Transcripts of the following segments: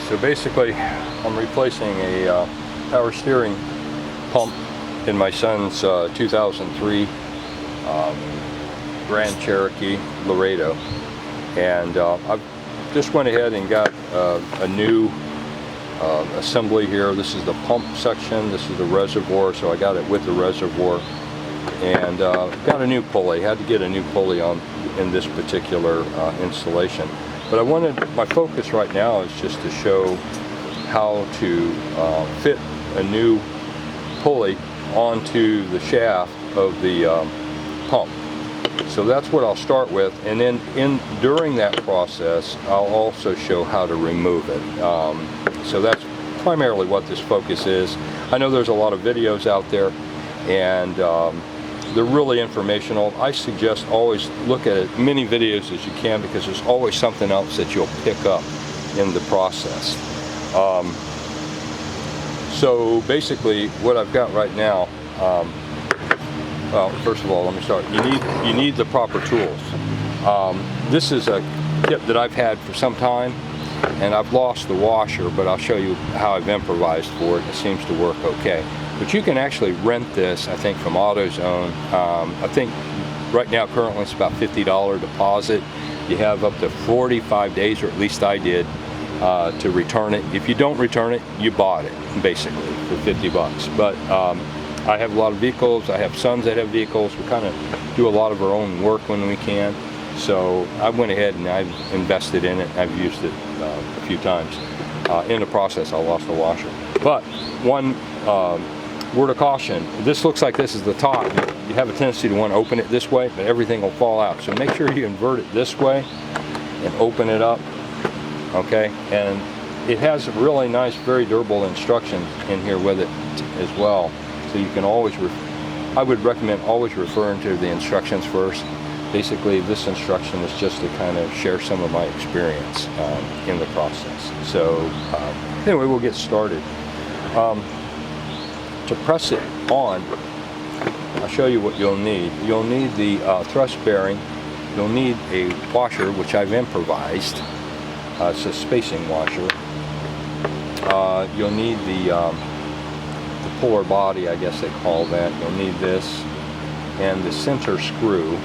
So basically I'm replacing a power steering pump in my son's 2003 Grand Cherokee Laredo, and I just went ahead and got a new assembly here. This is the pump section, this is the reservoir, so I got it with the reservoir, and got a new pulley. Had to get a new pulley in this particular installation. But my focus right now is just to show how to fit a new pulley onto the shaft of the pump. So that's what I'll start with, and then during that process I'll also show how to remove it. So that's primarily what this focus is. I know there's a lot of videos out there, and they're really informational. I suggest always look at as many videos as you can, because there's always something else that you'll pick up in the process. So basically what I've got right now, well, first of all, let me start. You need the proper tools. This is a kit that I've had for some time, and I've lost the washer, but I'll show you how I've improvised for it. It seems to work okay. But you can actually rent this, I think, from AutoZone. I think right now currently it's about $50 deposit. You have up to 45 days, or at least I did, to return it. If you don't return it, you bought it basically for 50 bucks. But I have a lot of vehicles. I have sons that have vehicles. We kind of do a lot of our own work when we can. So I went ahead and I've invested in it. I've used it a few times. In the process, I lost the washer. But one word of caution, this looks like this is the top. You have a tendency to want to open it this way, but everything will fall out. So make sure you invert it this way and open it up, okay? And it has really nice, very durable instructions in here with it as well. So you can always, I would recommend always referring to the instructions first. Basically, this instruction is just to kind of share some of my experience in the process. So anyway, we'll get started. To press it on, I'll show you what you'll need. You'll need the thrust bearing. You'll need a washer, which I've improvised. It's a spacing washer. You'll need the puller body, I guess they call that. You'll need this, and the center screw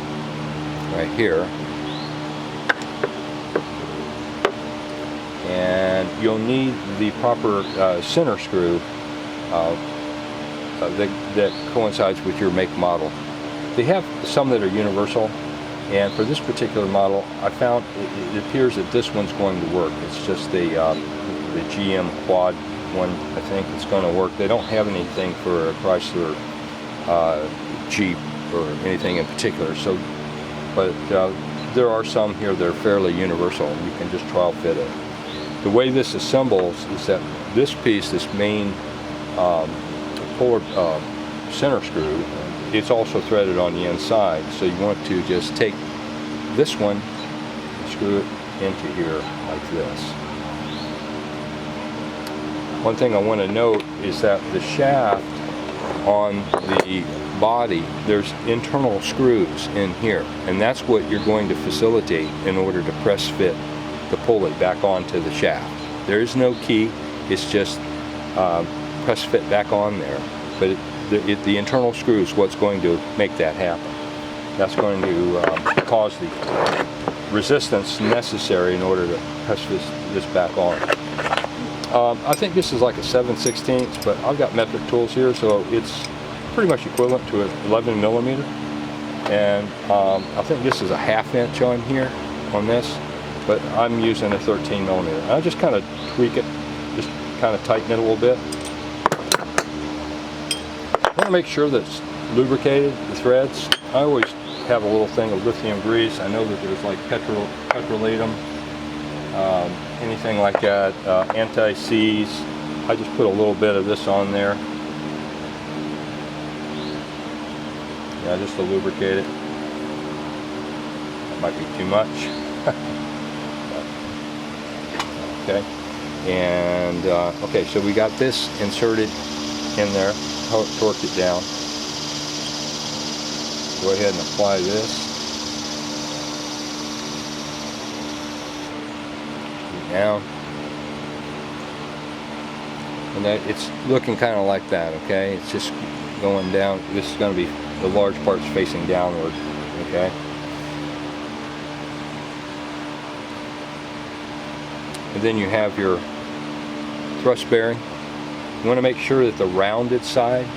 right here. And you'll need the proper center screw that coincides with your make model. They have some that are universal, and for this particular model I found it appears that this one's going to work. It's just the GM quad one. I think it's going to work. They don't have anything for a Chrysler Jeep or anything in particular, so but there are some here that are fairly universal, and you can just trial fit it. The way this assembles is that this piece, this main puller center screw, it's also threaded on the inside, so you want to just take this one and screw it into here like this. One thing I want to note is that the shaft on the body, there's internal screws in here, and that's what you're going to facilitate in order to press fit the pulley back onto the shaft. There is no key, it's just press fit back on there, but the internal screw is what's going to make that happen. That's going to cause the resistance necessary in order to press this back on. I think this is like a 7/16, but I've got metric tools here, so it's pretty much equivalent to an 11 millimeter. And I think this is a 1/2 inch on here, on this, but I'm using a 13 millimeter. I just kind of tweak it, just kind of tighten it a little bit. I want to make sure that it's lubricated, the threads. I always have a little thing of lithium grease. I know that there's like petrolatum, anything like that, anti-seize. I just put a little bit of this on there. Yeah, just to lubricate it. That might be too much. Okay, and okay, so we got this inserted in there. Torque it down. Go ahead and apply this. Down. And that it's looking kind of like that, okay? It's just going down. This is going to be, the large part's facing downward, okay? And then you have your thrust bearing. You want to make sure that the rounded side,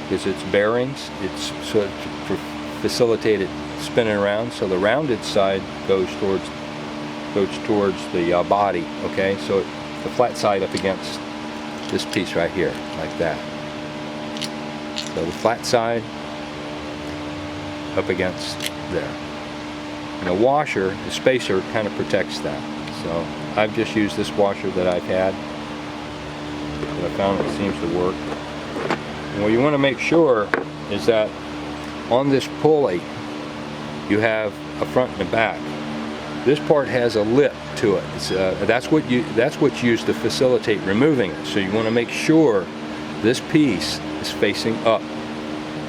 because it's bearings, it's so to facilitate it spinning around. So the rounded side goes towards the body, okay? So the flat side up against this piece right here, like that. So the flat side up against there. And the washer, the spacer, kind of protects that. So I've just used this washer that I've had. I found it seems to work. And what you want to make sure is that on this pulley you have a front and a back. This part has a lip to it. That's what's used to facilitate removing it. So you want to make sure this piece is facing up.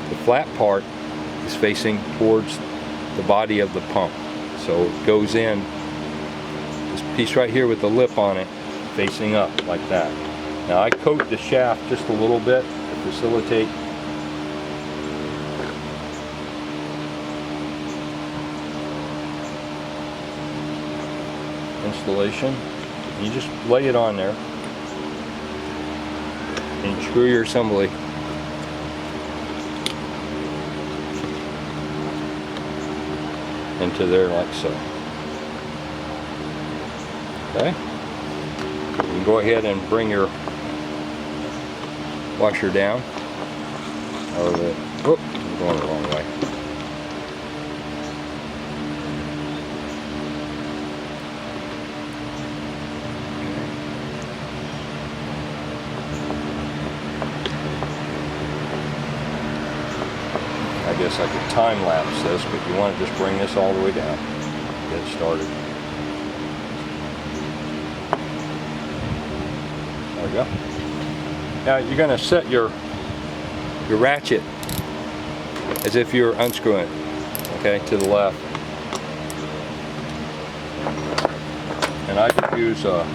The flat part is facing towards the body of the pump. So it goes in, this piece right here with the lip on it, facing up like that. Now I coat the shaft just a little bit to facilitate installation. You just lay it on there and screw your assembly into there like so. Okay? You can go ahead and bring your washer down. Whoop, I'm going the wrong way. I guess I could time lapse this, but you want to just bring this all the way down. Get it started. There we go. Now you're going to set your ratchet as if you're unscrewing it, okay, to the left. And I could use a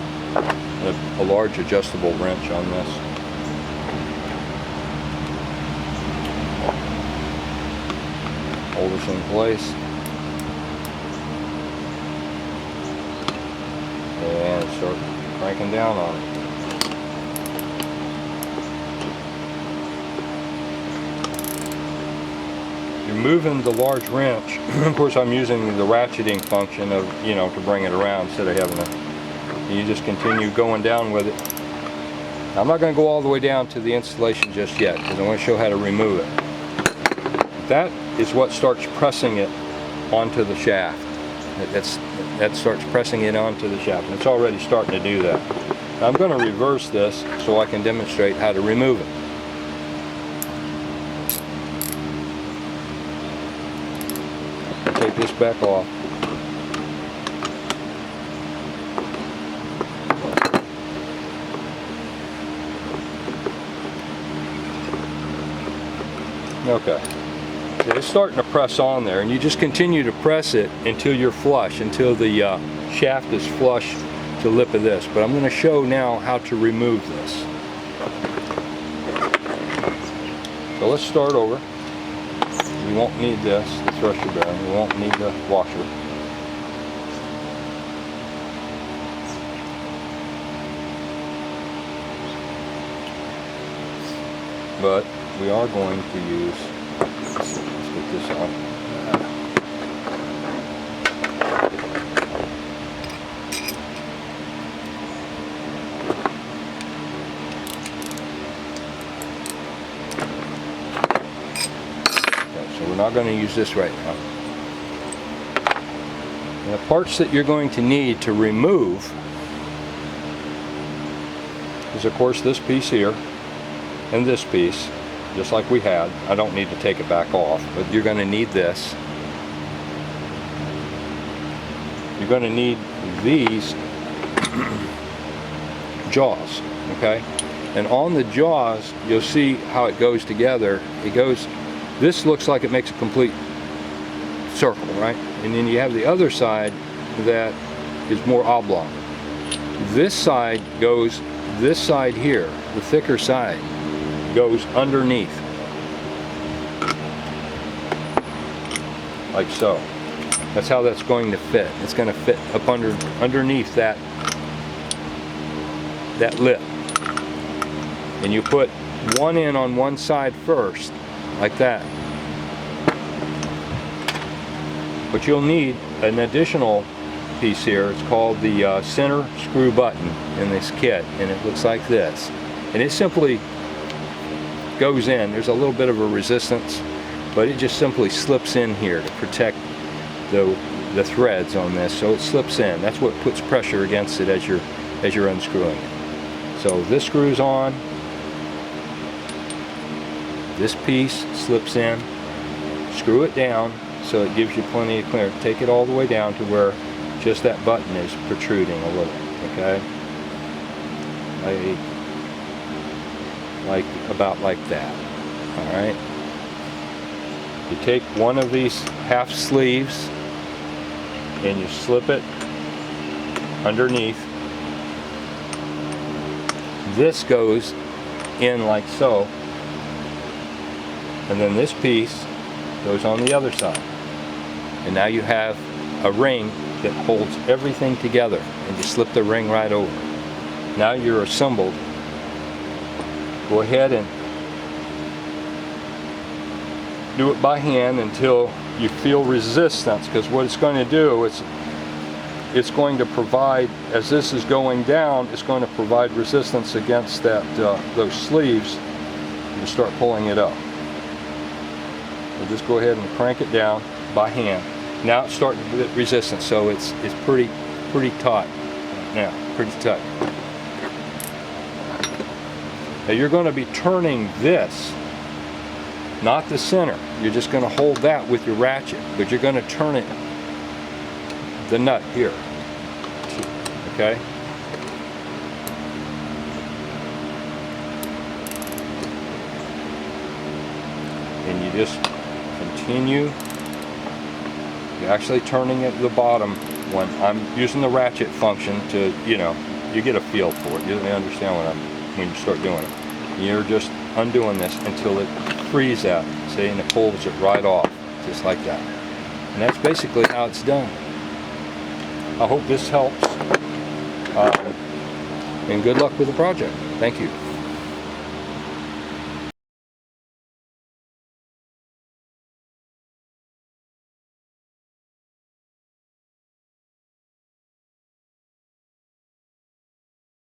large adjustable wrench on this. Hold this in place. And start cranking down on it. You're moving the large wrench. Of course, I'm using the ratcheting function of, to bring it around instead of having to. You just continue going down with it. Now, I'm not going to go all the way down to the installation just yet because I want to show how to remove it. That is what starts pressing it onto the shaft. That starts pressing it onto the shaft, and it's already starting to do that. Now, I'm going to reverse this so I can demonstrate how to remove it. Take this back off. Okay. It's starting to press on there, and you just continue to press it until you're flush, until the shaft is flush to the lip of this. But I'm going to show now how to remove this. So let's start over. We won't need this, the thresher bearing. We won't need the washer. But we are going to use, let's get this on. Okay, so we're not going to use this right now. And the parts that you're going to need to remove is, of course, this piece here and this piece, just like we had. I don't need to take it back off, but you're going to need this. You're going to need these jaws, okay? And on the jaws, you'll see how it goes together. It goes, this looks like it makes a complete circle, right? And then you have the other side that is more oblong. This side goes this side here. the thicker side goes underneath, like so. That's how that's going to fit. It's going to fit up underneath that lip. And you put one in on one side first, like that. But you'll need an additional piece here. It's called the center screw button in this kit, and it looks like this. And it simply goes in. There's a little bit of a resistance, but it just simply slips in here to protect the threads on this. So it slips in. That's what puts pressure against it as you're unscrewing it. So this screws on. This piece slips in. Screw it down so it gives you plenty of clearance. Take it all the way down to where just that button is protruding a little, okay? About like that, all right? You take one of these half sleeves and you slip it underneath. This goes in like so, and then this piece goes on the other side. And now you have a ring that holds everything together, and you slip the ring right over. Now you're assembled. Go ahead and do it by hand until you feel resistance, because what it's going to do, it's going to provide, as this is going down, it's going to provide resistance against that those sleeves, and you start pulling it up. So just go ahead and crank it down by hand. Now it's starting to get resistance, so it's pretty taut now, pretty tight. Now you're going to be turning this, not the center. You're just going to hold that with your ratchet, but you're going to turn it, the nut here, okay? And you just continue. You're actually turning it to the bottom when I'm using the ratchet function to, you get a feel for it. You understand when you start doing it. You're just undoing this until it frees out, see, and it pulls it right off, just like that. And that's basically how it's done. I hope this helps, and good luck with the project. Thank you.